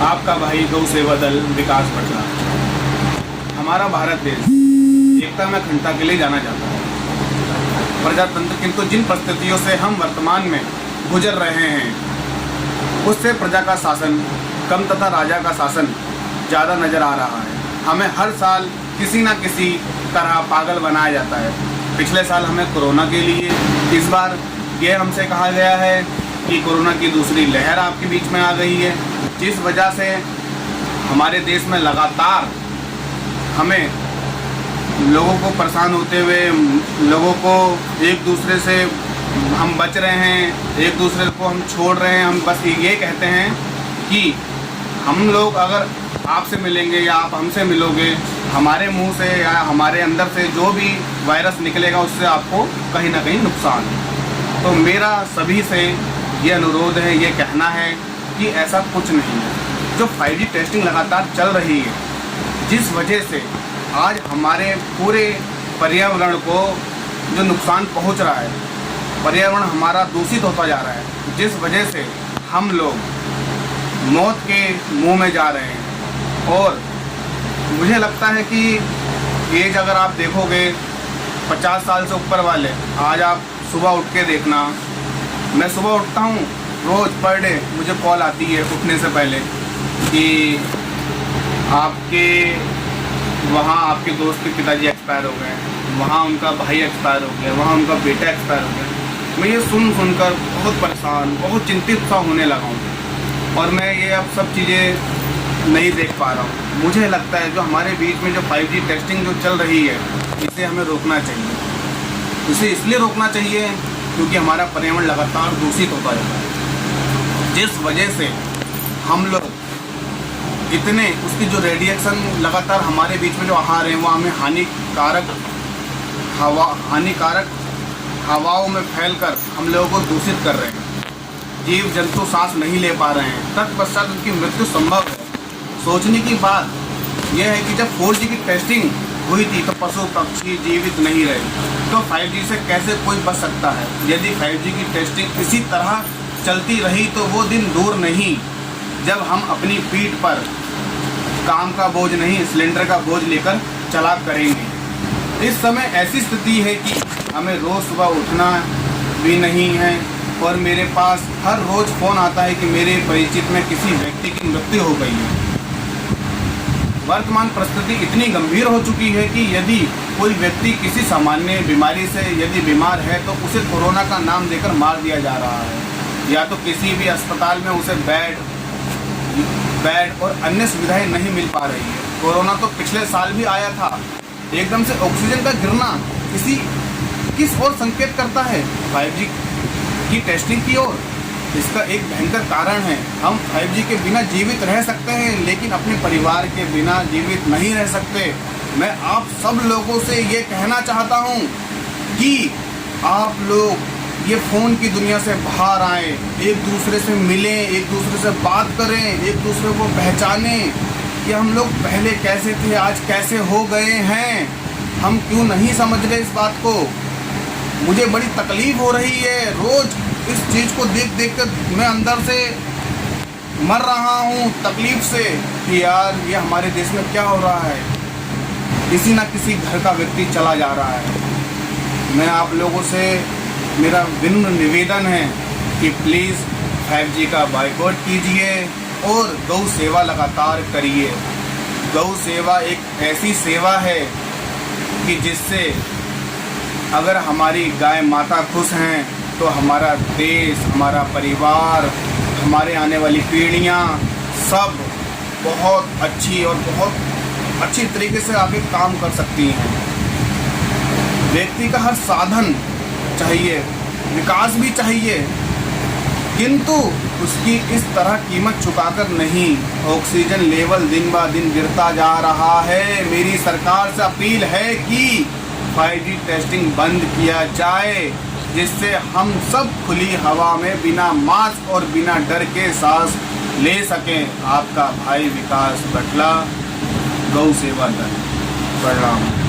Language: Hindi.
आपका भाई गौ सेवा दल विकास बटला। हमारा भारत देश एकता में अखंडता के लिए जाना जाता है। प्रजातंत्र किंतु जिन परिस्थितियों से हम वर्तमान में गुजर रहे हैं उससे प्रजा का शासन कम तथा राजा का शासन ज़्यादा नज़र आ रहा है। हमें हर साल किसी न किसी तरह पागल बनाया जाता है। पिछले साल हमें कोरोना के लिए, इस बार ये हमसे कहा गया है कि कोरोना की दूसरी लहर आपके बीच में आ गई है, जिस वजह से हमारे देश में लगातार हमें लोगों को परेशान होते हुए, लोगों को एक दूसरे से हम बच रहे हैं, एक दूसरे को हम छोड़ रहे हैं। हम बस ये कहते हैं कि हम लोग अगर आपसे मिलेंगे या आप हमसे मिलोगे, हमारे मुंह से या हमारे अंदर से जो भी वायरस निकलेगा उससे आपको कहीं ना कहीं नुकसान है। तो मेरा सभी से ये अनुरोध है, ये कहना है कि ऐसा कुछ नहीं है। जो 5G टेस्टिंग लगातार चल रही है, जिस वजह से आज हमारे पूरे पर्यावरण को जो नुकसान पहुंच रहा है, पर्यावरण हमारा दूषित होता जा रहा है, जिस वजह से हम लोग मौत के मुंह में जा रहे हैं। और मुझे लगता है कि एज अगर आप देखोगे 50 साल से ऊपर वाले, आज आप सुबह उठ के देखना, मैं सुबह उठता हूँ रोज़ पर डे, मुझे कॉल आती है उठने से पहले कि आपके वहाँ आपके दोस्त के पिताजी एक्सपायर हो गए, वहाँ उनका भाई एक्सपायर हो गया, वहाँ उनका बेटा एक्सपायर हो गया। मैं ये सुनकर बहुत परेशान, बहुत चिंतित सा होने लगा हूँ और मैं ये अब सब चीज़ें नहीं देख पा रहा हूँ। मुझे लगता है जो हमारे बीच में जो 5G टेस्टिंग जो चल रही है, इसे हमें रोकना चाहिए। इसे इसलिए रोकना चाहिए क्योंकि हमारा पर्यावरण लगातार दूषित होता जा रहा है, जिस वजह से हम लोग इतने उसकी जो रेडिएशन लगातार हमारे बीच में जो आ रहे हैं वो हमें हानिकारक हवाओं में फैलकर हम लोगों को दूषित कर रहे हैं। जीव जंतु सांस नहीं ले पा रहे हैं, तत्पश्चात उनकी मृत्यु संभव है। सोचने की बात यह है कि जब 4G की टेस्टिंग हुई थी तो पशु पक्षी जीवित नहीं रहे, तो 5G से कैसे कोई बच सकता है। यदि 5G की टेस्टिंग इसी तरह चलती रही तो वो दिन दूर नहीं जब हम अपनी पीठ पर काम का बोझ नहीं, सिलेंडर का बोझ लेकर चला करेंगे। इस समय ऐसी स्थिति है कि हमें रोज़ सुबह उठना भी नहीं है और मेरे पास हर रोज़ फ़ोन आता है कि मेरे परिचित में किसी व्यक्ति की मृत्यु हो गई है। वर्तमान परिस्थिति इतनी गंभीर हो चुकी है कि यदि कोई व्यक्ति किसी सामान्य बीमारी से यदि बीमार है तो उसे कोरोना का नाम देकर मार दिया जा रहा है, या तो किसी भी अस्पताल में उसे बेड और अन्य सुविधाएं नहीं मिल पा रही है। कोरोना तो पिछले साल भी आया था, एकदम से ऑक्सीजन का गिरना किस ओर संकेत करता है? 5G की टेस्टिंग की ओर। इसका एक भयंकर कारण है, हम 5G के बिना जीवित रह सकते हैं लेकिन अपने परिवार के बिना जीवित नहीं रह सकते। मैं आप सब लोगों से ये कहना चाहता हूँ कि आप लोग ये फ़ोन की दुनिया से बाहर आएँ, एक दूसरे से मिलें, एक दूसरे से बात करें, एक दूसरे को पहचानें कि हम लोग पहले कैसे थे, आज कैसे हो गए हैं। हम क्यों नहीं समझ रहे इस बात को? मुझे बड़ी तकलीफ़ हो रही है, रोज़ इस चीज़ को देख कर मैं अंदर से मर रहा हूँ तकलीफ़ से कि यार ये हमारे देश में क्या हो रहा है। किसी न किसी घर का व्यक्ति चला जा रहा है। मैं आप लोगों से मेरा विनम्र निवेदन है कि प्लीज़ 5G का बायकॉट कीजिए और गौ सेवा लगातार करिए। गौ सेवा एक ऐसी सेवा है कि जिससे अगर हमारी गाय माता खुश हैं तो हमारा देश, हमारा परिवार, हमारे आने वाली पीढ़ियाँ सब बहुत अच्छी और बहुत अच्छी तरीके से आगे काम कर सकती हैं। व्यक्ति का हर साधन चाहिए, विकास भी चाहिए, किंतु उसकी इस तरह कीमत चुकाकर नहीं। ऑक्सीजन लेवल दिन ब दिन गिरता जा रहा है। मेरी सरकार से अपील है कि 5G टेस्टिंग बंद किया जाए, जिससे हम सब खुली हवा में बिना मास्क और बिना डर के सांस ले सकें। आपका भाई विकास बटला, गौ सेवा दल। प्रणाम।